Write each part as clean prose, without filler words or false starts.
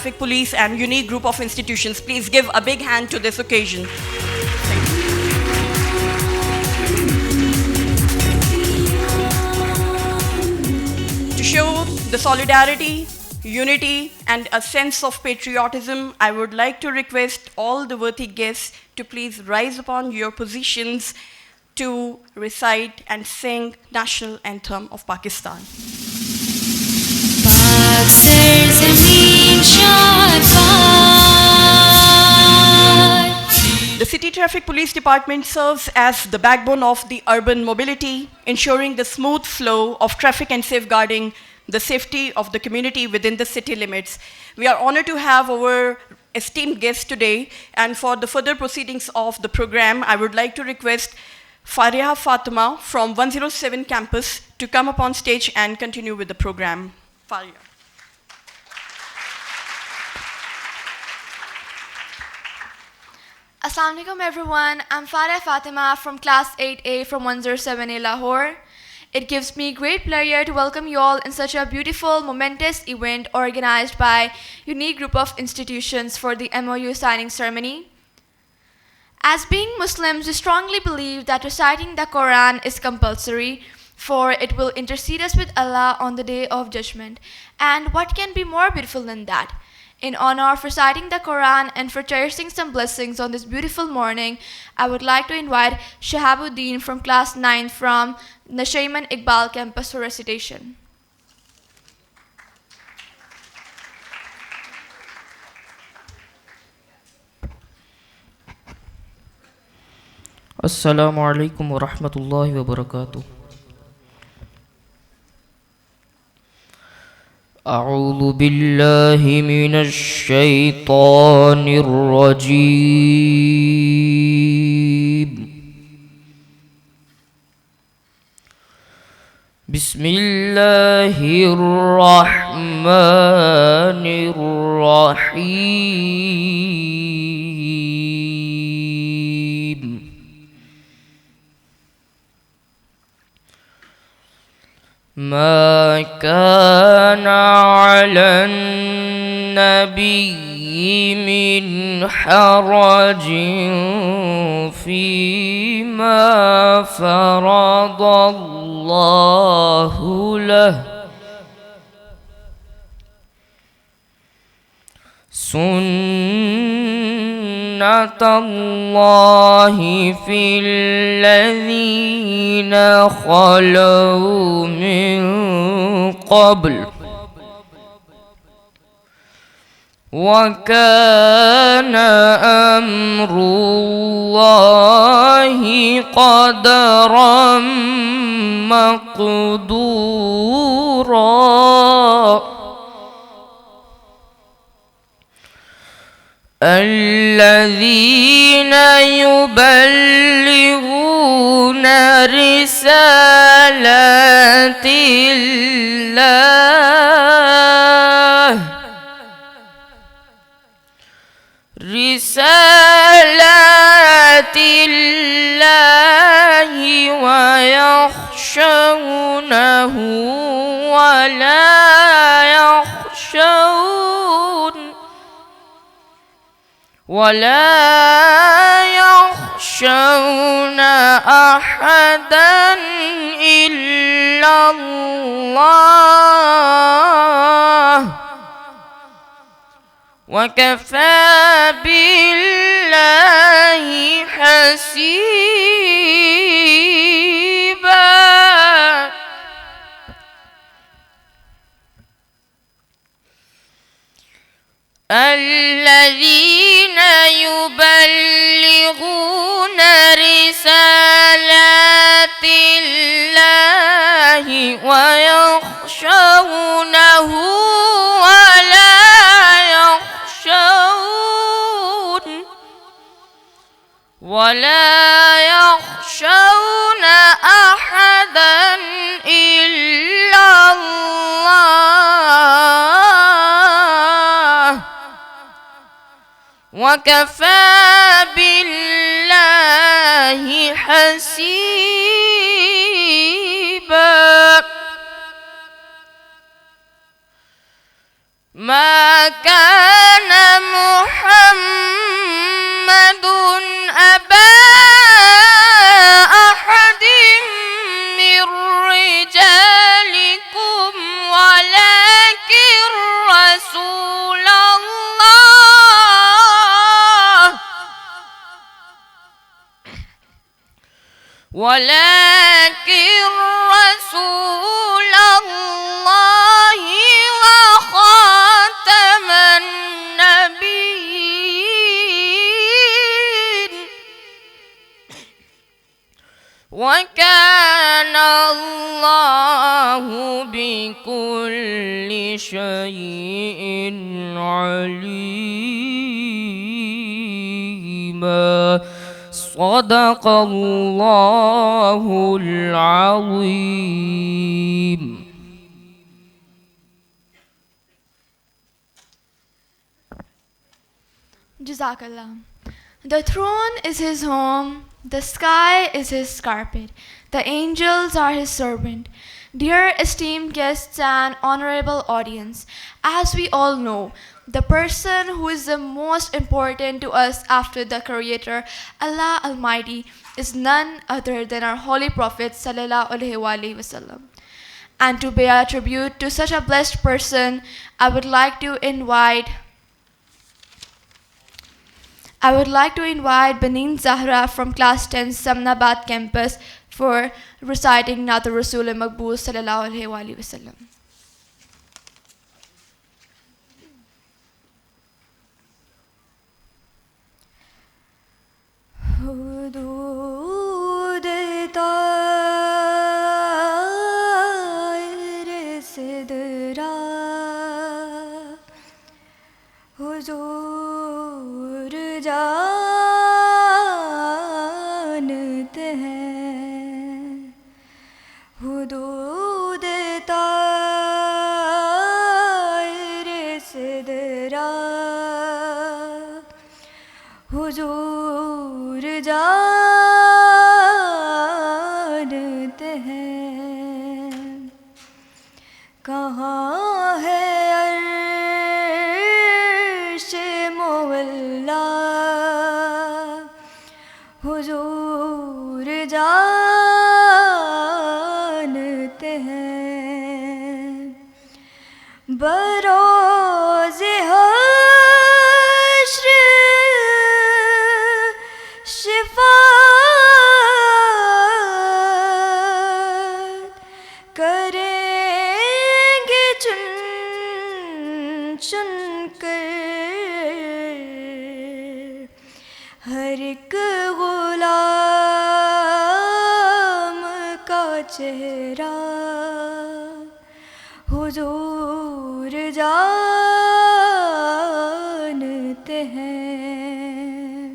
Traffic Police and unique group of institutions. Please give a big hand to this occasion. Thank you. To show the solidarity, unity, and a sense of patriotism, I would like to request all the worthy guests to please rise upon your positions to recite and sing National Anthem of Pakistan. The City Traffic Police Department serves as the backbone of the urban mobility, ensuring the smooth flow of traffic and safeguarding the safety of the community within the city limits. We are honored to have our esteemed guests today, and for the further proceedings of the program, I would like to request Fariha Fatima from 107 campus to come up on stage and continue with the program. Fariha. Assalamu alaikum everyone, I'm Fariha Fatima from class 8A from 107A Lahore. It gives me great pleasure to welcome you all in such a beautiful, momentous event organized by unique group of institutions for the MOU signing ceremony. As being Muslims, we strongly believe that reciting the Quran is compulsory, for it will intercede us with Allah on the Day of Judgment. And what can be more beautiful than that? In honor of reciting the Quran and for cherishing some blessings on this beautiful morning, I would like to invite Shahabuddin from class 9 from Nashaiman Iqbal campus for recitation. السلام علیکم ورحمۃ اللہ وبرکاتہ. اعوذ باللہ من الشیطان الرجیم. بسم اللہ الرحمن الرحیم. ما كان على النبي من حرج فيما فرض الله له. سنة الله في الذين خلوا من قبل وكان أمر الله قدرا مقدورا. الذين يبلغون رسالات الله ويخشونه ولا يخشون أحدا إلا الله وكفى بالله حسيبا. الذين يبلغون رسالات الله ويخشونه ولا يخشون أحدا إلا الله وكفى بالله حسيبا. ما كان وذاكر رسول الله وخاتم النبيين وكان الله بكل شيء عليما. صدق الله العظيم. Jazakallah. The throne is his home, the sky is his carpet, the angels are his servant. Dear esteemed guests and honorable audience, as we all know, the person who is the most important to us after the Creator, Allah Almighty, is none other than our Holy Prophet Sallallahu Alaihi Wasallam. And to pay our tribute to such a blessed person, I would like to invite Banin Zahra from class 10 Samnabad campus for reciting Naat Rasul Maqbool Sallallahu Alaihi Wasallam. حدود طائر صدرا حضور جانتے ہیں حدود طائر صدرا حضور جانتے ہیں کہاں ہے عرش مولا حضور جانتے ہیں بروز حشر شفاعت کریں گے چن چن کر ہر ایک غلام کا چہرہ حضور جانتے ہیں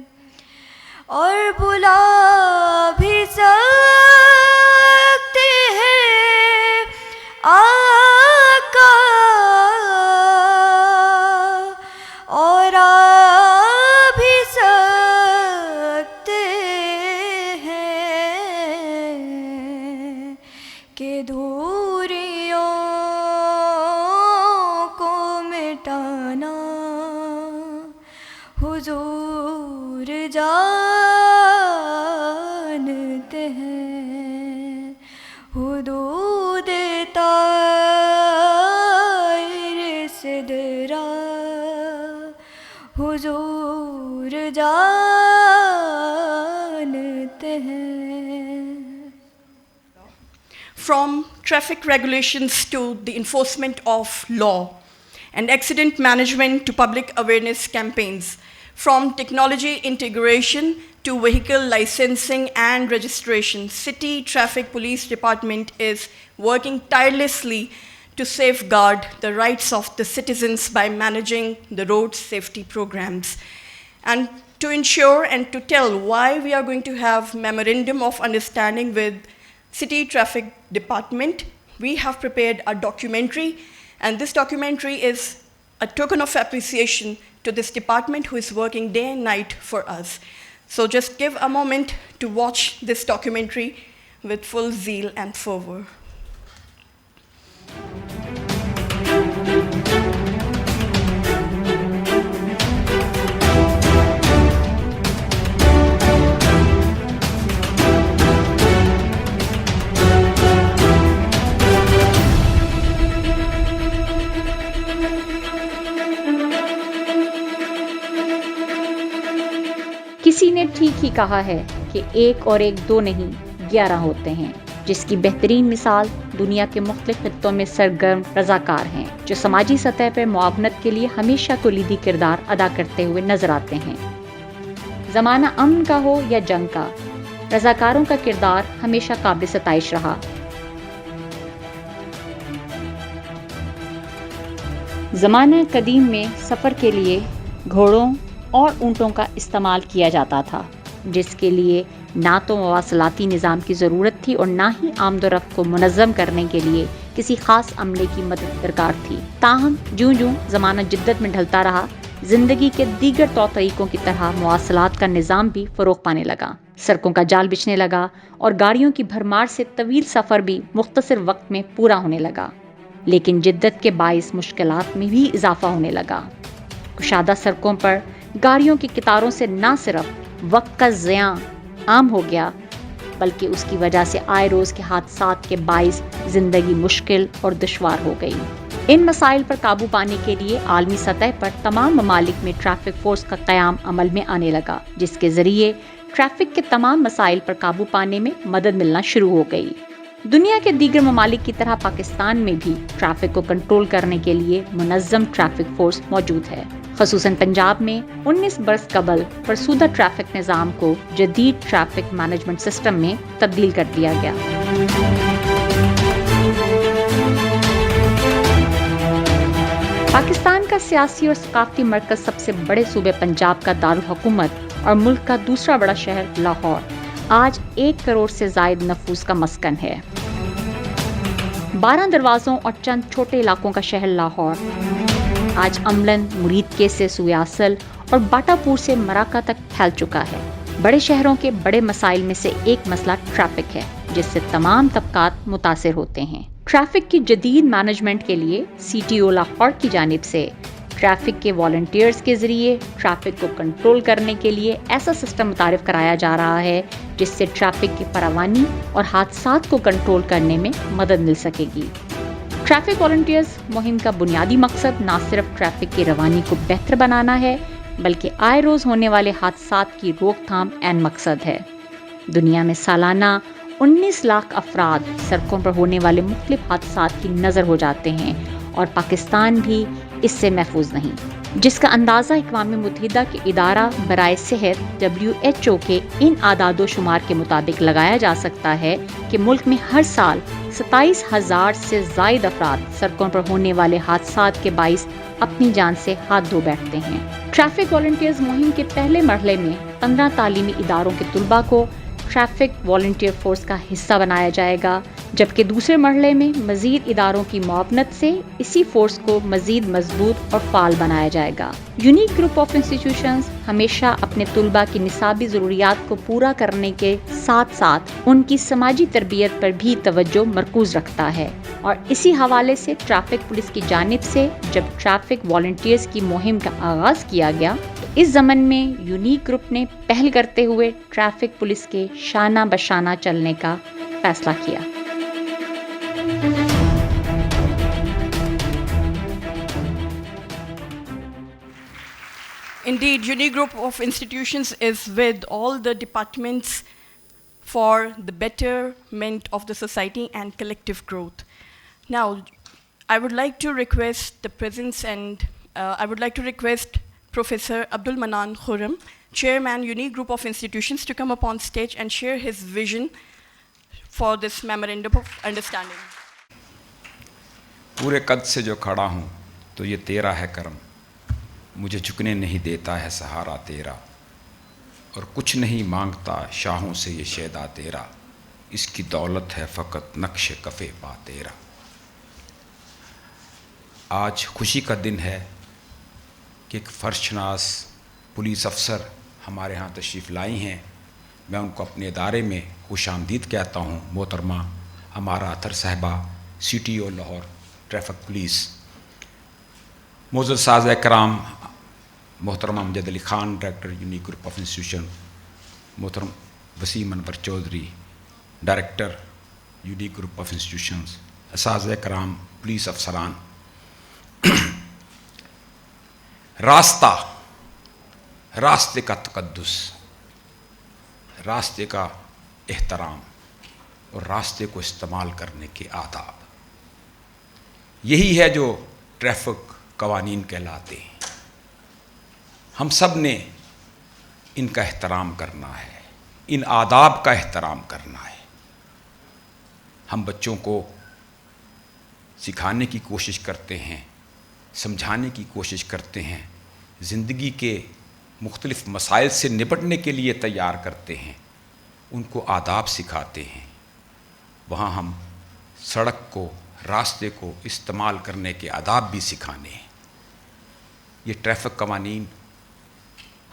اور بلا بھی سکتے ہیں آقا اور آ بھی سکتے ہیں کہ دوریوں کو مٹانا حضور جانتے ہیں حدود طائر صدرا حضور جانتے ہیں. From traffic regulations to the enforcement of law and accident management to public awareness campaigns, from technology integration to vehicle licensing and registration, City Traffic Police Department is working tirelessly to safeguard the rights of the citizens by managing the road safety programs. And to ensure and to tell why we are going to have memorandum of understanding with City Traffic Department, we have prepared a documentary, and this documentary is a token of appreciation to this department who is working day and night for us. So just give a moment to watch this documentary with full zeal and fervor. کسی نے ٹھیک ہی کہا ہے کہ 1 اور 1 2 نہیں 11 ہوتے ہیں. جس کی بہترین مثال دنیا کے مختلف خطوں میں سرگرم رضاکار ہیں جو سماجی سطح پر معاونت کے لیے ہمیشہ کلیدی کردار ادا کرتے ہوئے نظر آتے ہیں۔ زمانہ امن کا ہو یا جنگ کا، رضاکاروں کا کردار ہمیشہ قابل ستائش رہا۔ زمانہ قدیم میں سفر کے لیے گھوڑوں اور اونٹوں کا استعمال کیا جاتا تھا، جس کے لیے نہ تو مواصلاتی نظام کی ضرورت تھی اور نہ ہی آمد و رفت کو منظم کرنے کے لیے کسی خاص عملے کی مدد درکار تھی۔ تاہم جوں جوں زمانہ جدت میں ڈھلتا رہا، زندگی کے دیگر طور طریقوں کی طرح مواصلات کا نظام بھی فروغ پانے لگا، سڑکوں کا جال بچھنے لگا اور گاڑیوں کی بھرمار سے طویل سفر بھی مختصر وقت میں پورا ہونے لگا۔ لیکن جدت کے باعث مشکلات میں بھی اضافہ ہونے لگا۔ کشادہ سڑکوں پر گاڑیوں کی قطاروں سے نہ صرف وقت کا ضیاع عام ہو گیا، بلکہ اس کی وجہ سے آئے روز کے حادثات کے باعث زندگی مشکل اور دشوار ہو گئی۔ ان مسائل پر قابو پانے کے لیے عالمی سطح پر تمام ممالک میں ٹریفک فورس کا قیام عمل میں آنے لگا، جس کے ذریعے ٹریفک کے تمام مسائل پر قابو پانے میں مدد ملنا شروع ہو گئی۔ دنیا کے دیگر ممالک کی طرح پاکستان میں بھی ٹریفک کو کنٹرول کرنے کے لیے منظم ٹریفک فورس موجود ہے۔ خصوصاً پنجاب میں 19 برس قبل فرسودہ ٹریفک نظام کو جدید ٹریفک مینجمنٹ سسٹم میں تبدیل کر دیا گیا۔ پاکستان کا سیاسی اور ثقافتی مرکز سب سے بڑے صوبے پنجاب کا دارالحکومت اور ملک کا دوسرا بڑا شہر لاہور آج 1 کروڑ سے زائد نفوس کا مسکن ہے۔ 12 دروازوں اور چند چھوٹے علاقوں کا شہر لاہور آج عملاً مرید کے سے سوئے اصل اور باٹا پور سے مراکہ تک پھیل چکا ہے۔ بڑے شہروں کے بڑے مسائل میں سے ایک مسئلہ ٹریفک ہے، جس سے تمام طبقات متاثر ہوتے ہیں۔ ٹریفک کی جدید مینجمنٹ کے لیے سی ٹی او لاہور کی جانب سے ٹریفک کے والنٹیئرز کے ذریعے ٹریفک کو کنٹرول کرنے کے لیے ایسا سسٹم متعارف کرایا جا رہا ہے جس سے ٹریفک کی فراوانی اور حادثات کو کنٹرول کرنے میں مدد مل سکے گی۔ ٹریفک والنٹیئرز مہم کا بنیادی مقصد نہ صرف ٹریفک کی روانی کو بہتر بنانا ہے، بلکہ آئے روز ہونے والے حادثات کی روک تھام عین مقصد ہے۔ دنیا میں سالانہ 19 لاکھ افراد سڑکوں پر ہونے والے مختلف حادثات کی نظر ہو جاتے ہیں اور پاکستان بھی اس سے محفوظ نہیں، جس کا اندازہ اقوام متحدہ کے ادارہ برائے صحت WHO کے ان اعداد و شمار کے مطابق لگایا جا سکتا ہے کہ ملک میں ہر سال 27,000 سے زائد افراد سڑکوں پر ہونے والے حادثات کے باعث اپنی جان سے ہاتھ دھو بیٹھتے ہیں۔ ٹریفک والنٹیئرز مہم کے پہلے مرحلے میں 15 تعلیمی اداروں کے طلباء کو ٹریفک والنٹیئر فورس کا حصہ بنایا جائے گا، جبکہ دوسرے مرحلے میں مزید اداروں کی معاونت سے اسی فورس کو مزید مضبوط اور فعال بنایا جائے گا۔ یونیک گروپ آف انسٹیٹیوشنز ہمیشہ اپنے طلباء کی نصابی ضروریات کو پورا کرنے کے ساتھ ساتھ ان کی سماجی تربیت پر بھی توجہ مرکوز رکھتا ہے، اور اسی حوالے سے ٹریفک پولیس کی جانب سے جب ٹریفک والنٹیئرز کی مہم کا آغاز کیا گیا تو اس ضمن میں یونیک گروپ نے پہل کرتے ہوئے ٹریفک پولیس کے شانہ بشانہ چلنے کا فیصلہ کیا۔ Indeed, Unique Group of Institutions is with all the departments for the betterment of the society and collective growth. Now, I would like to request the presence I would like to request Professor Abdul Manan Khurram, Chairman, Unique Group of Institutions, to come up on stage and share his vision for this memorandum of understanding. پورے قد سے جو کھڑا ہوں تو یہ تیرا ہے کرم، مجھے جھکنے نہیں دیتا ہے سہارا تیرا، اور کچھ نہیں مانگتا شاہوں سے یہ شیدا تیرا، اس کی دولت ہے فقط نقش کفے پا تیرا۔ آج خوشی کا دن ہے کہ ایک فرشناس پولیس افسر ہمارے ہاں تشریف لائی ہیں۔ میں ان کو اپنے ادارے میں خوش آمدید کہتا ہوں۔ محترمہ ہمارا اطہر صاحبہ، C T O Lahore traffic police, معزز ساز اکرام محترمہ Amjad Ali Khan, director unique group of institution, محترم Waseem Anwar Chaudhry, director unique group of institutions, اساتذہ کرام، پولیس افسران، راستے کا تقدس، راستے کا احترام، اور راستے کو استعمال کرنے کے آداب. یہی ہے جو ٹریفک قوانین کہلاتے ہیں. ہم سب نے ان کا احترام کرنا ہے, ان آداب کا احترام کرنا ہے. ہم بچوں کو سکھانے کی کوشش کرتے ہیں, سمجھانے کی کوشش کرتے ہیں, زندگی کے مختلف مسائل سے نپٹنے کے لیے تیار کرتے ہیں, ان کو آداب سکھاتے ہیں. وہاں ہم سڑک کو, راستے کو استعمال کرنے کے آداب بھی سکھانے ہیں. یہ ٹریفک قوانین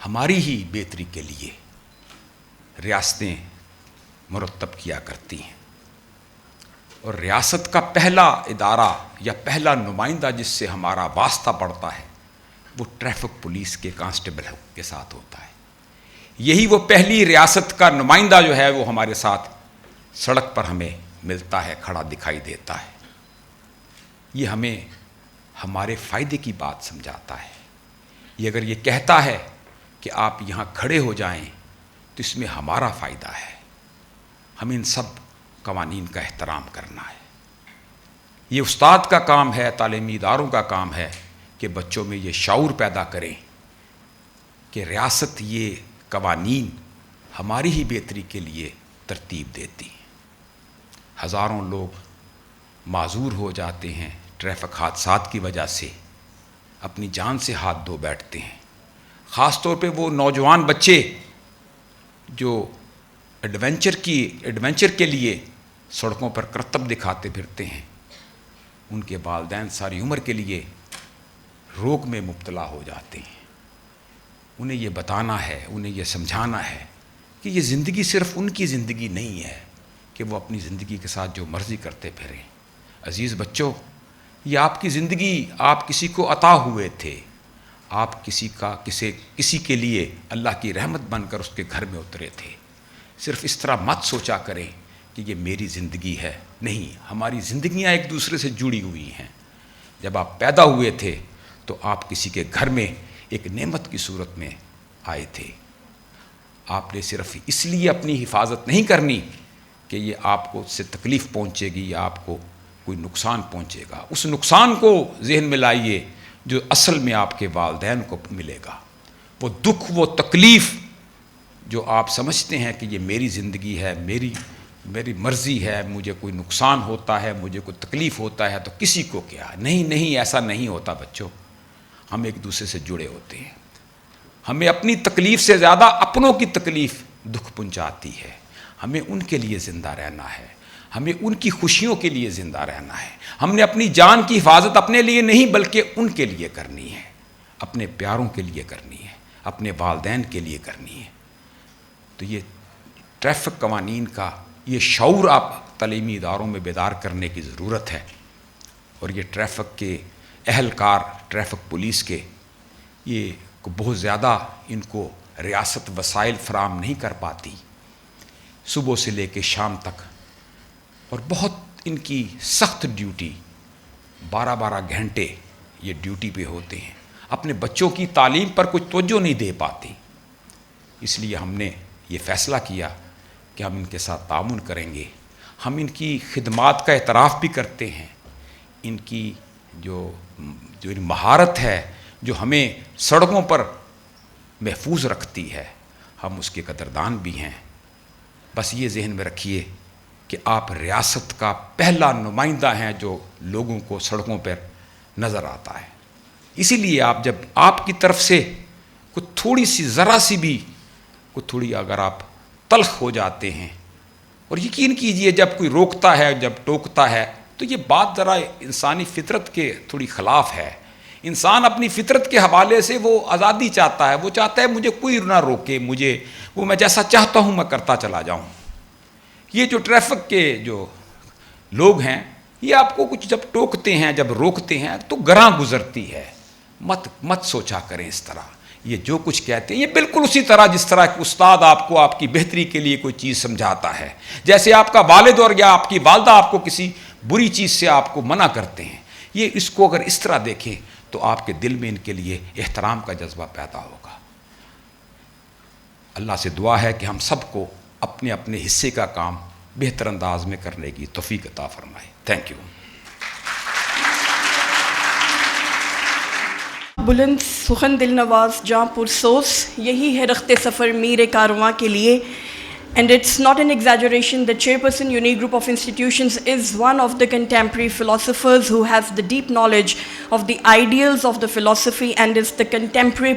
ہماری ہی بہتری کے لیے ریاستیں مرتب کیا کرتی ہیں, اور ریاست کا پہلا ادارہ یا پہلا نمائندہ جس سے ہمارا واسطہ پڑتا ہے وہ ٹریفک پولیس کے کانسٹیبل کے ساتھ ہوتا ہے. یہی وہ پہلی ریاست کا نمائندہ جو ہے وہ ہمارے ساتھ سڑک پر ہمیں ملتا ہے, کھڑا دکھائی دیتا ہے. یہ ہمیں ہمارے فائدے کی بات سمجھاتا ہے. یہ اگر یہ کہتا ہے کہ آپ یہاں کھڑے ہو جائیں تو اس میں ہمارا فائدہ ہے. ہمیں ان سب قوانین کا احترام کرنا ہے. یہ استاد کا کام ہے, تعلیمی اداروں کا کام ہے کہ بچوں میں یہ شعور پیدا کریں کہ ریاست یہ قوانین ہماری ہی بہتری کے لیے ترتیب دیتی ہیں. ہزاروں لوگ معذور ہو جاتے ہیں ٹریفک حادثات کی وجہ سے, اپنی جان سے ہاتھ دھو بیٹھتے ہیں. خاص طور پہ وہ نوجوان بچے جو ایڈونچر کے لیے سڑکوں پر کرتب دکھاتے پھرتے ہیں, ان کے والدین ساری عمر کے لیے روگ میں مبتلا ہو جاتے ہیں. انہیں یہ بتانا ہے, انہیں یہ سمجھانا ہے کہ یہ زندگی صرف ان کی زندگی نہیں ہے کہ وہ اپنی زندگی کے ساتھ جو مرضی کرتے پھریں. عزیز بچوں, یہ آپ کی زندگی آپ کسی کو عطا ہوئے تھے. آپ کسی کے لیے اللہ کی رحمت بن کر اس کے گھر میں اترے تھے. صرف اس طرح مت سوچا کریں کہ یہ میری زندگی ہے. نہیں, ہماری زندگیاں ایک دوسرے سے جڑی ہوئی ہیں. جب آپ پیدا ہوئے تھے تو آپ کسی کے گھر میں ایک نعمت کی صورت میں آئے تھے. آپ نے صرف اس لیے اپنی حفاظت نہیں کرنی کہ یہ آپ کو اس سے تکلیف پہنچے گی یا آپ کو کوئی نقصان پہنچے گا. اس نقصان کو ذہن میں لائیے جو اصل میں آپ کے والدین کو ملے گا. وہ دکھ, وہ تکلیف جو آپ سمجھتے ہیں کہ یہ میری زندگی ہے, میری مرضی ہے, مجھے کوئی نقصان ہوتا ہے, مجھے کوئی تکلیف ہوتا ہے تو کسی کو کیا. نہیں, ایسا نہیں ہوتا بچوں. ہم ایک دوسرے سے جڑے ہوتے ہیں. ہمیں اپنی تکلیف سے زیادہ اپنوں کی تکلیف دکھ پہنچاتی ہے. ہمیں ان کے لیے زندہ رہنا ہے, ہمیں ان کی خوشیوں کے لیے زندہ رہنا ہے. ہم نے اپنی جان کی حفاظت اپنے لیے نہیں بلکہ ان کے لیے کرنی ہے, اپنے پیاروں کے لیے کرنی ہے, اپنے والدین کے لیے کرنی ہے. تو یہ ٹریفک قوانین کا یہ شعور آپ تعلیمی اداروں میں بیدار کرنے کی ضرورت ہے. اور یہ ٹریفک کے اہلکار, ٹریفک پولیس کے, یہ بہت زیادہ ان کو ریاست وسائل فراہم نہیں کر پاتی صبح سے لے کے شام تک, اور بہت ان کی سخت ڈیوٹی, 12 گھنٹے یہ ڈیوٹی پہ ہوتے ہیں. اپنے بچوں کی تعلیم پر کچھ توجہ نہیں دے پاتے. اس لیے ہم نے یہ فیصلہ کیا کہ ہم ان کے ساتھ تعاون کریں گے. ہم ان کی خدمات کا اعتراف بھی کرتے ہیں. ان کی جو مہارت ہے جو ہمیں سڑکوں پر محفوظ رکھتی ہے, ہم اس کے قدردان بھی ہیں. بس یہ ذہن میں رکھیے کہ آپ ریاست کا پہلا نمائندہ ہیں جو لوگوں کو سڑکوں پر نظر آتا ہے. اسی لیے جب آپ کی طرف سے کوئی تھوڑی سی, ذرا سی بھی کوئی تھوڑی اگر آپ تلخ ہو جاتے ہیں, اور یقین کیجئے جب کوئی روکتا ہے, جب ٹوکتا ہے, تو یہ بات ذرا انسانی فطرت کے تھوڑی خلاف ہے. انسان اپنی فطرت کے حوالے سے وہ آزادی چاہتا ہے, وہ چاہتا ہے مجھے کوئی نہ روکے, وہ میں جیسا چاہتا ہوں میں کرتا چلا جاؤں. یہ جو ٹریفک کے جو لوگ ہیں یہ آپ کو کچھ جب ٹوکتے ہیں, جب روکتے ہیں تو گراں گزرتی ہے. مت سوچا کریں اس طرح. یہ جو کچھ کہتے ہیں یہ بالکل اسی طرح جس طرح کہ استاد آپ کو آپ کی بہتری کے لیے کوئی چیز سمجھاتا ہے, جیسے آپ کا والد اور یا آپ کی والدہ آپ کو کسی بری چیز سے آپ کو منع کرتے ہیں. یہ اس کو اگر اس طرح دیکھیں تو آپ کے دل میں ان کے لیے احترام کا جذبہ پیدا ہوگا. اللہ سے دعا ہے کہ ہم سب کو اپنے اپنے حصے کا کام بہتر انداز میں کرنے کی توفیق عطا فرمائے. Thank you. بلند سخن دل نواز جاں پرسوس یہی ہے رخت سفر میر کارواں کے لیے. And it's not an exaggeration that Chairperson Unique Group of Institutions is one of the contemporary philosophers who has the deep knowledge of the ideals of the philosophy and is the contemporary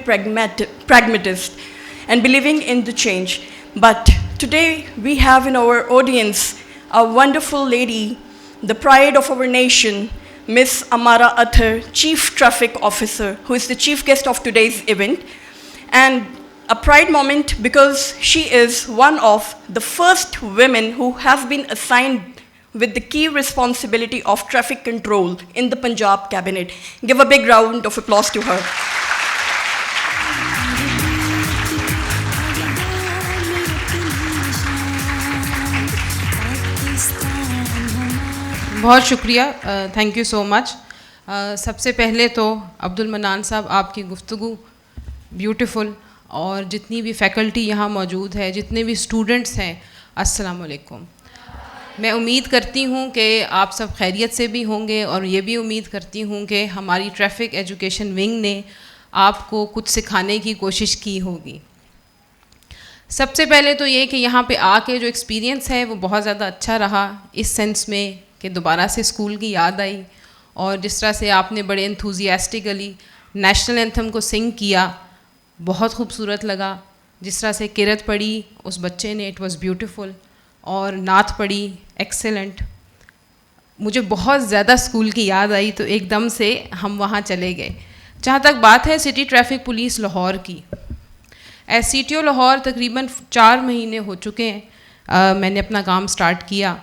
pragmatist and believing in the change. But today we have in our audience a wonderful lady, the pride of our nation, Miss Amara Athar, Chief Traffic Officer, who is the chief guest of today's event. And a pride moment because she is one of the first women who has been assigned with the key responsibility of traffic control in the Punjab cabinet. Give a big round of applause to her. بہت شکریہ. Thank you so مچ. سب سے پہلے تو عبد المنان صاحب آپ کی گفتگو beautiful, اور جتنی بھی فیکلٹی یہاں موجود ہے, جتنے بھی اسٹوڈنٹس ہیں, السلام علیکم. میں امید کرتی ہوں کہ آپ سب خیریت سے بھی ہوں گے, اور یہ بھی امید کرتی ہوں کہ ہماری ٹریفک ایجوکیشن ونگ نے آپ کو کچھ سکھانے کی کوشش کی ہوگی. سب سے پہلے تو یہ کہ یہاں پہ آ کے جو ایکسپیرینس ہے وہ بہت زیادہ اچھا رہا, اس سینس میں کہ دوبارہ سے اسکول کی یاد آئی, اور جس طرح سے آپ نے بڑے انتھوزیاسٹکلی نیشنل اینتھم کو سنگ کیا, بہت خوبصورت لگا. جس طرح سے کرت پڑھی اس بچے نے, اٹ واز بیوٹیفل, اور نعت پڑھی, ایکسلنٹ. مجھے بہت زیادہ اسکول کی یاد آئی, تو ایک دم سے ہم وہاں چلے گئے. جہاں تک بات ہے سٹی ٹریفک پولیس لاہور کی, S C T O Lahore تقریباً 4 مہینے ہو چکے ہیں میں نے اپنا کام سٹارٹ کیا,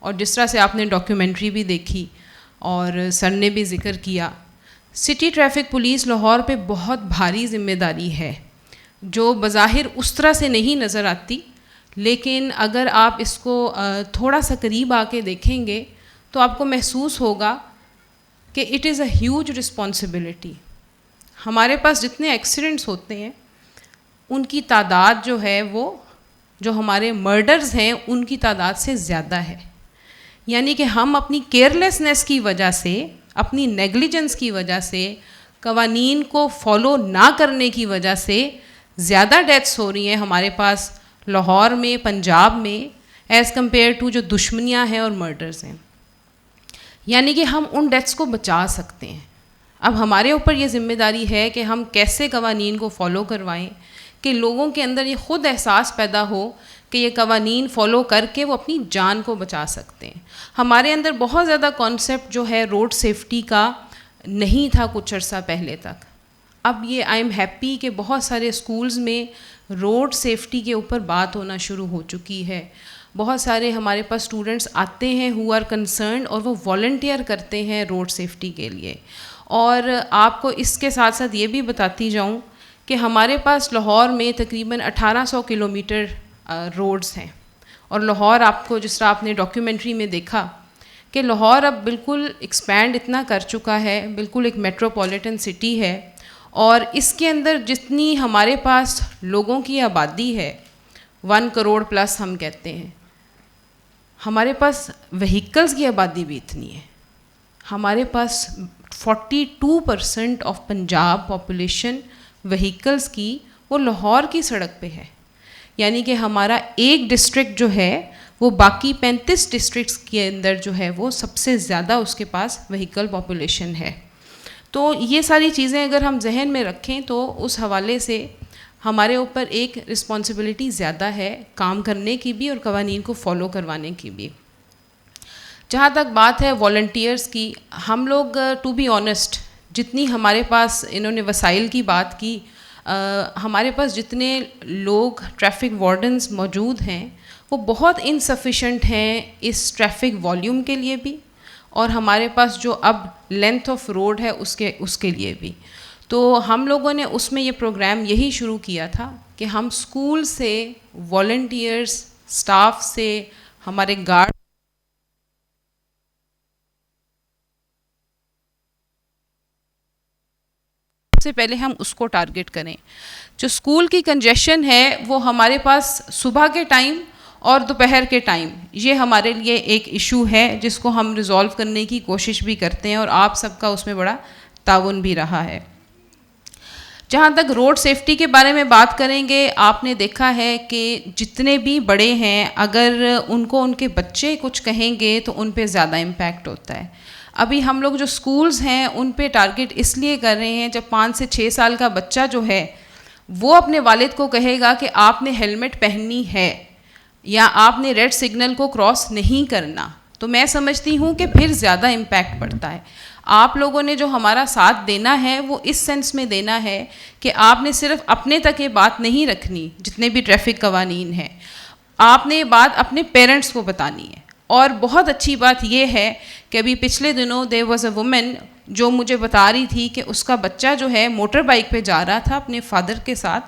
اور جس طرح سے آپ نے ڈاکیومنٹری بھی دیکھی اور سر نے بھی ذکر کیا, سٹی ٹریفک پولیس لاہور پہ بہت بھاری ذمہ داری ہے, جو بظاہر اس طرح سے نہیں نظر آتی, لیکن اگر آپ اس کو تھوڑا سا قریب آ کے دیکھیں گے تو آپ کو محسوس ہوگا کہ it is a huge responsibility. ہمارے پاس جتنے ایکسیڈنٹس ہوتے ہیں ان کی تعداد جو ہے وہ جو ہمارے مرڈرز ہیں ان کی تعداد سے زیادہ ہے. یعنی کہ ہم اپنی کیئرلیسنس کی وجہ سے, اپنی نیگلیجنس کی وجہ سے, قوانین کو فالو نہ کرنے کی وجہ سے زیادہ ڈیتھس ہو رہی ہیں ہمارے پاس لاہور میں, پنجاب میں, ایز کمپیئر ٹو جو دشمنیاں ہیں اور مرڈرز ہیں. یعنی کہ ہم ان ڈیتھس کو بچا سکتے ہیں. اب ہمارے اوپر یہ ذمہ داری ہے کہ ہم کیسے قوانین کو فالو کروائیں کہ لوگوں کے اندر یہ خود احساس پیدا ہو کہ یہ قوانین فالو کر کے وہ اپنی جان کو بچا سکتے ہیں. ہمارے اندر بہت زیادہ کانسیپٹ جو ہے روڈ سیفٹی کا نہیں تھا کچھ عرصہ پہلے تک. اب یہ آئی ایم ہیپی کہ بہت سارے اسکولز میں روڈ سیفٹی کے اوپر بات ہونا شروع ہو چکی ہے. بہت سارے ہمارے پاس اسٹوڈنٹس آتے ہیں ہو آر کنسرنڈ, اور وہ والنٹیئر کرتے ہیں روڈ سیفٹی کے لیے. اور آپ کو اس کے ساتھ ساتھ یہ بھی بتاتی جاؤں کہ ہمارے پاس لاہور میں تقریباً 1800 کلومیٹر روڈز ہیں, اور لاہور آپ کو جس طرح آپ نے ڈاکیومنٹری میں دیکھا کہ لاہور اب بالکل ایکسپینڈ اتنا کر چکا ہے, بالکل ایک میٹروپولیٹن سٹی ہے, اور اس کے اندر جتنی ہمارے پاس لوگوں کی آبادی ہے 1 کروڑ پلس ہم کہتے ہیں, ہمارے پاس وہیکلز کی آبادی بھی اتنی ہے. ہمارے پاس 42% آف پنجاب پاپولیشن وہیکلز کی وہ لاہور کی سڑک پہ ہے. یعنی کہ ہمارا ایک ڈسٹرکٹ جو ہے وہ باقی 35 ڈسٹرکٹس کے اندر جو ہے وہ سب سے زیادہ اس کے پاس وہیکل پاپولیشن ہے. تو یہ ساری چیزیں اگر ہم ذہن میں رکھیں تو اس حوالے سے ہمارے اوپر ایک رسپانسبلٹی زیادہ ہے کام کرنے کی بھی اور قوانین کو فالو کروانے کی بھی. جہاں تک بات ہے والنٹیئرس کی, ہم لوگ ٹو بی آنیسٹ جتنی ہمارے پاس انہوں نے وسائل کی بات کی, ہمارے پاس جتنے لوگ ٹریفک وارڈنز موجود ہیں وہ بہت انسفیشینٹ ہیں اس ٹریفک والیوم کے لیے بھی, اور ہمارے پاس جو اب لینتھ آف روڈ ہے اس کے لیے بھی. تو ہم لوگوں نے اس میں یہ پروگرام یہی شروع کیا تھا کہ ہم اسکول سے, والنٹیئرس, اسٹاف سے, ہمارے گارڈ سے پہلے ہم اس کو ٹارگٹ کریں. جو اسکول کی کنجیشن ہے وہ ہمارے پاس صبح کے ٹائم اور دوپہر کے ٹائم، یہ ہمارے لیے ایک ایشو ہے جس کو ہم ریزالو کرنے کی کوشش بھی کرتے ہیں اور آپ سب کا اس میں بڑا تعاون بھی رہا ہے. جہاں تک روڈ سیفٹی کے بارے میں بات کریں گے، آپ نے دیکھا ہے کہ جتنے بھی بڑے ہیں اگر ان کو ان کے بچے کچھ کہیں گے تو ان پہ زیادہ امپیکٹ ہوتا ہے. ابھی ہم لوگ جو سکولز ہیں ان پہ ٹارگٹ اس لیے کر رہے ہیں، جب 5 سے 6 سال کا بچہ جو ہے وہ اپنے والد کو کہے گا کہ آپ نے ہیلمٹ پہننی ہے یا آپ نے ریڈ سگنل کو کراس نہیں کرنا، تو میں سمجھتی ہوں کہ پھر زیادہ امپیکٹ پڑتا ہے. آپ لوگوں نے جو ہمارا ساتھ دینا ہے وہ اس سینس میں دینا ہے کہ آپ نے صرف اپنے تک یہ بات نہیں رکھنی، جتنے بھی ٹریفک قوانین ہیں آپ نے یہ بات اپنے پیرنٹس کو بتانی ہے. اور بہت اچھی بات یہ ہے کہ ابھی پچھلے دنوں دیر واز اے وومن جو مجھے بتا رہی تھی کہ اس کا بچہ جو ہے موٹر بائک پہ جا رہا تھا اپنے فادر کے ساتھ،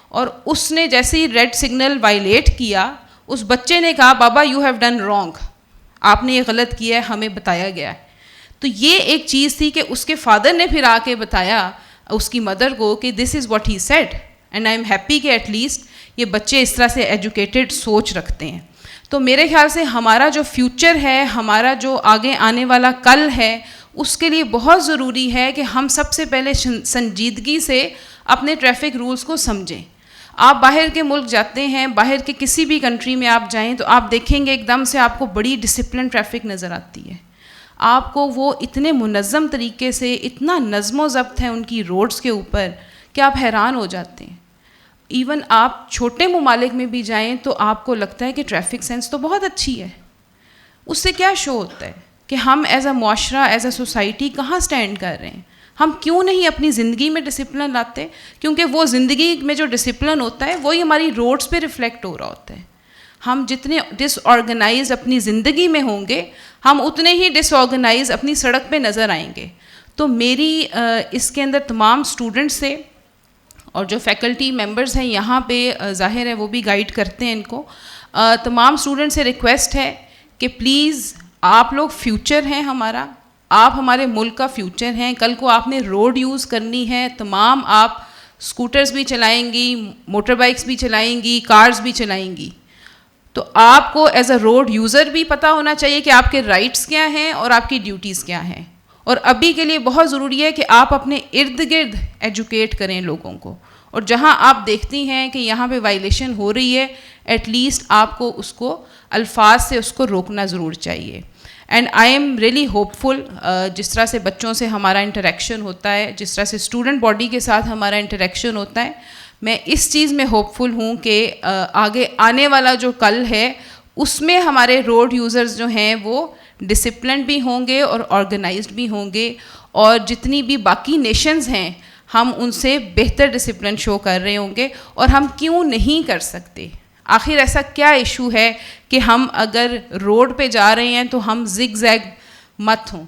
اور اس نے جیسے ہی ریڈ سگنل وائلیٹ کیا اس بچے نے کہا بابا یو ہیو ڈن رانگ، آپ نے یہ غلط کیا ہے، ہمیں بتایا گیا ہے. تو یہ ایک چیز تھی کہ اس کے فادر نے پھر آ کے بتایا اس کی مدر کو کہ this is what he said, and I'm happy کہ ایٹ لیسٹ یہ بچے اس طرح سے ایجوکیٹڈ سوچ رکھتے ہیں. تو میرے خیال سے ہمارا جو فیوچر ہے، ہمارا جو آگے آنے والا کل ہے، اس کے لیے بہت ضروری ہے کہ ہم سب سے پہلے سنجیدگی سے اپنے ٹریفک رولز کو سمجھیں. آپ باہر کے ملک جاتے ہیں، باہر کے کسی بھی کنٹری میں آپ جائیں تو آپ دیکھیں گے ایک دم سے آپ کو بڑی ڈسپلن ٹریفک نظر آتی ہے. آپ کو وہ اتنے منظم طریقے سے، اتنا نظم و ضبط ہے ان کی روڈز کے اوپر کہ آپ حیران ہو جاتے ہیں. ایون آپ چھوٹے ممالک میں بھی جائیں تو آپ کو لگتا ہے کہ ٹریفک سینس تو بہت اچھی ہے. اس سے کیا شو ہوتا ہے کہ ہم ایز اے معاشرہ، ایز اے سوسائٹی کہاں سٹینڈ کر رہے ہیں. ہم کیوں نہیں اپنی زندگی میں ڈسپلن لاتے؟ کیونکہ وہ زندگی میں جو ڈسپلن ہوتا ہے وہی ہماری روڈز پہ ریفلیکٹ ہو رہا ہوتا ہے. ہم جتنے ڈس آرگنائز اپنی زندگی میں ہوں گے ہم اتنے ہی ڈس آرگنائز اپنی سڑک پہ نظر آئیں گے. تو میری اس کے اندر تمام اسٹوڈنٹس سے اور جو فیکلٹی ممبرز ہیں یہاں پہ ظاہر ہے وہ بھی گائیڈ کرتے ہیں ان کو، تمام اسٹوڈنٹ سے ریکویسٹ ہے کہ پلیز آپ لوگ فیوچر ہیں ہمارا، آپ ہمارے ملک کا فیوچر ہیں. کل کو آپ نے روڈ یوز کرنی ہے، تمام آپ اسکوٹرز بھی چلائیں گی، موٹر بائکس بھی چلائیں گی، کارز بھی چلائیں گی، تو آپ کو ایز اے روڈ یوزر بھی پتہ ہونا چاہیے کہ آپ کے رائٹس کیا ہیں اور آپ کی ڈیوٹیز کیا ہیں. اور ابھی کے لیے بہت ضروری ہے کہ آپ اپنے ارد گرد ایجوکیٹ کریں لوگوں کو، اور جہاں آپ دیکھتی ہیں کہ یہاں پہ وائلیشن ہو رہی ہے ایٹ لیسٹ آپ کو اس کو الفاظ سے اس کو روکنا ضرور چاہیے. And I'm really hopeful, جس طرح سے بچوں سے ہمارا انٹریکشن ہوتا ہے، جس طرح سے اسٹوڈنٹ باڈی کے ساتھ ہمارا انٹریکشن ہوتا ہے، میں اس چیز میں ہوپ فل ہوں کہ آگے آنے والا جو کل ہے اس میں ہمارے روڈ یوزرز جو ہیں وہ ڈسپلنڈ بھی ہوں گے اور آرگنائزڈ بھی ہوں گے، اور جتنی بھی باقی نیشنز ہیں ہم ان سے بہتر ڈسپلن شو کر رہے ہوں گے. اور ہم کیوں نہیں کر سکتے؟ آخر ایسا کیا ایشو ہے کہ ہم اگر روڈ پہ جا رہے ہیں تو ہم زگ زیگ مت ہوں؟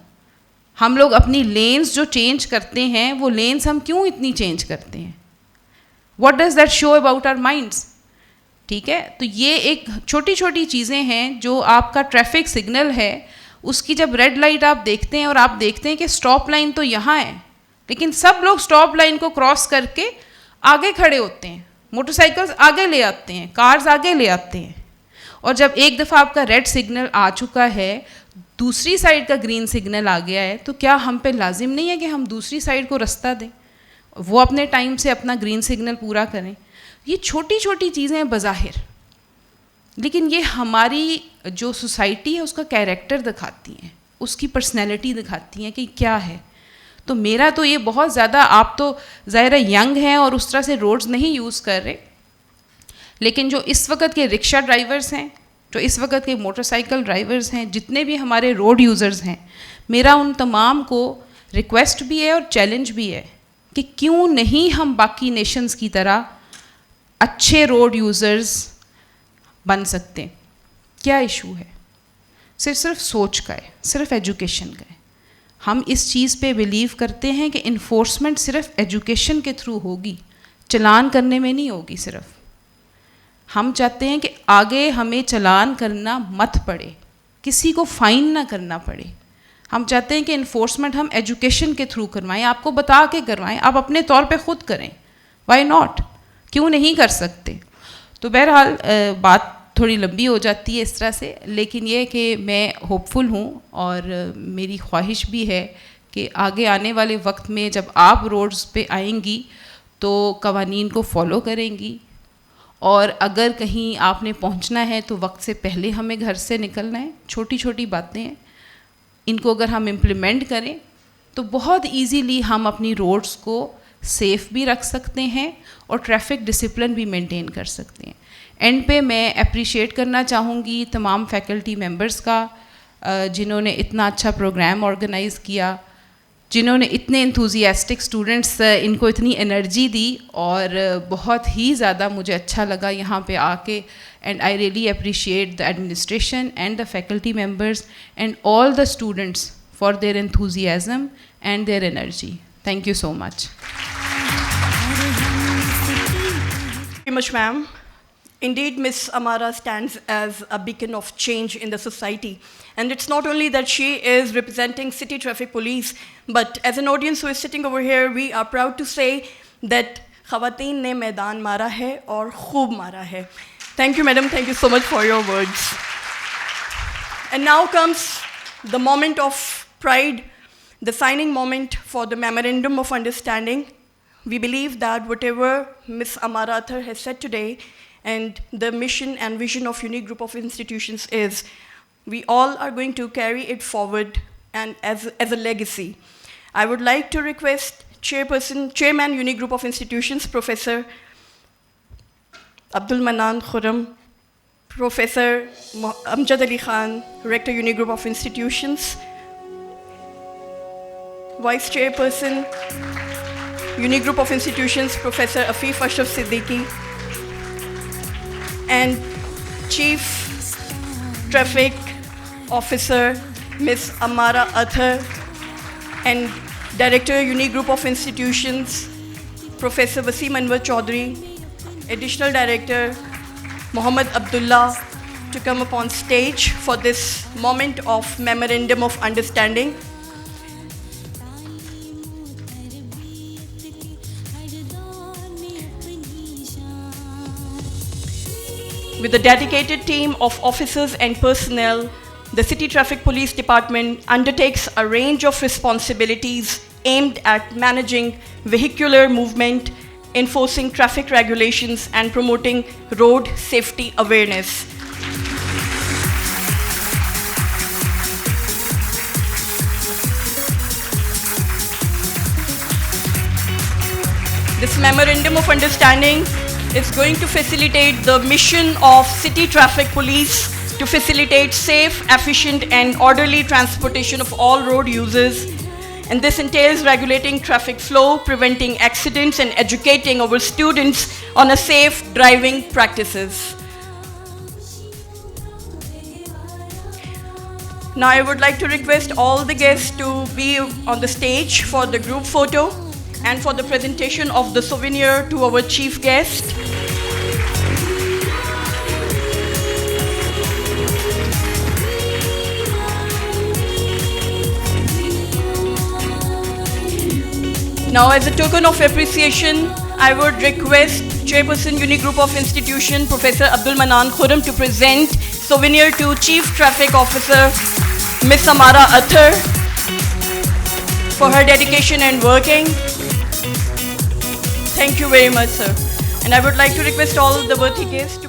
ہم لوگ اپنی لینز جو چینج کرتے ہیں وہ لینز ہم کیوں اتنی چینج کرتے ہیں؟ What does that show about our minds? ٹھیک ہے، تو یہ ایک چھوٹی چھوٹی چیزیں ہیں جو آپ کا ٹریفک سگنل ہے، اس کی جب ریڈ لائٹ آپ دیکھتے ہیں اور آپ دیکھتے ہیں کہ اسٹاپ لائن تو یہاں ہے لیکن سب لوگ اسٹاپ لائن کو کراس کر کے آگے کھڑے ہوتے ہیں، موٹر سائیکلز آگے لے آتے ہیں، کارز آگے لے آتے ہیں، اور جب ایک دفعہ آپ کا ریڈ سگنل آ چکا ہے، دوسری سائڈ کا گرین سگنل آ گیا ہے، تو کیا ہم پہ لازم نہیں ہے کہ ہم دوسری سائڈ کو رستہ دیں، وہ اپنے ٹائم سے اپنا گرین سگنل پورا کریں؟ یہ چھوٹی چھوٹی چیزیں ہیں بظاہر، لیکن یہ ہماری جو سوسائٹی ہے اس کا کیریکٹر دکھاتی ہیں، اس کی پرسنالٹی دکھاتی ہیں کہ کیا ہے. تو میرا تو یہ بہت زیادہ، آپ تو ظاہر ینگ ہیں اور اس طرح سے روڈز نہیں یوز کر رہے، لیکن جو اس وقت کے رکشہ ڈرائیورز ہیں، جو اس وقت کے موٹر سائیکل ڈرائیورز ہیں، جتنے بھی ہمارے روڈ یوزرز ہیں، میرا ان تمام کو ریکویسٹ بھی ہے اور چیلنج بھی ہے کہ کیوں نہیں ہم باقی نیشنز کی طرح اچھے روڈ یوزرز بن سکتے؟ کیا ایشو ہے؟ صرف سوچ کا ہے، صرف ایجوکیشن کا ہے. ہم اس چیز پہ بلیو کرتے ہیں کہ انفورسمنٹ صرف ایجوکیشن کے تھرو ہوگی، چلان کرنے میں نہیں ہوگی. صرف ہم چاہتے ہیں کہ آگے ہمیں چلان کرنا مت پڑے، کسی کو فائن نہ کرنا پڑے. ہم چاہتے ہیں کہ انفورسمنٹ ہم ایجوکیشن کے تھرو کروائیں، آپ کو بتا کے کروائیں، آپ اپنے طور پہ خود کریں. Why not? کیوں نہیں کر سکتے؟ تو بہرحال بات تھوڑی لمبی ہو جاتی ہے اس طرح سے, لیکن یہ کہ میں ہوپفل ہوں اور میری خواہش بھی ہے کہ آگے آنے والے وقت میں جب آپ روڈز پہ آئیں گی تو قوانین کو فالو کریں گی, اور اگر کہیں آپ نے پہنچنا ہے تو وقت سے پہلے ہمیں گھر سے نکلنا ہے. چھوٹی چھوٹی باتیں ہیں, ان کو اگر ہم امپلیمنٹ کریں تو بہت ایزیلی ہم اپنی روڈز کو سیف بھی رکھ سکتے ہیں اور ٹریفک ڈسپلن بھی مینٹین کر سکتے ہیں. اینڈ پہ میں اپریشیٹ کرنا چاہوں گی تمام فیکلٹی ممبرس کا جنہوں نے اتنا اچھا پروگرام آرگنائز کیا, جنہوں نے اتنے انتھوزیاسٹک اسٹوڈنٹس ان کو اتنی انرجی دی, اور بہت ہی زیادہ مجھے اچھا لگا یہاں پہ آ کے. And I really appreciate the administration and the faculty members and all the students for their enthusiasm and their energy. Thank you so much. Very much, ma'am. Indeed, Miss Amara stands as a beacon of change in the society. And it's not only that she is representing City Traffic Police, but as an audience who is sitting over here, we are proud to say that Khawateen ne maidan mara hai aur khoob mara hai. Thank you, madam. Thank you so much for your words. And now comes the moment of pride, the signing moment for the Memorandum of Understanding. We believe that whatever Ms. Amara Athar has said today and the mission and vision of Unique Group of Institutions is, we all are going to carry it forward and as a legacy. I would like to request Chairman Unique Group of Institutions, Professor Abdul Manan Khurram, Professor Amjad Ali Khan, Rector Unique Group of Institutions, Vice Chairperson Unique Group of Institutions, Professor Afif Ashraf Siddiqui, and Chief Traffic Officer Ms. Amara Athar, and Director Unique Group of Institutions Professor Wasim Anwar Chaudhary, Additional Director Muhammad Abdullah, to come upon stage for this moment of Memorandum of Understanding. With a dedicated team of officers and personnel, the City Traffic Police Department undertakes a range of responsibilities aimed at managing vehicular movement, enforcing traffic regulations, and promoting road safety awareness. This Memorandum of Understanding is going to facilitate the mission of City Traffic Police to facilitate safe, efficient, and orderly transportation of all road users. And this entails regulating traffic flow, preventing accidents, and educating our students on a safe driving practices. Now I would like to request all the guests to be on the stage for the group photo and for the presentation of the souvenir to our chief guest. Now, as a token of appreciation, I would request Chairperson Unique Group of Institution, Professor Abdul Manan Khurram, to present souvenir to Chief Traffic Officer Ms. Amara Athar for her dedication and working. Thank you very much, sir. And I would like to request all the worthy guests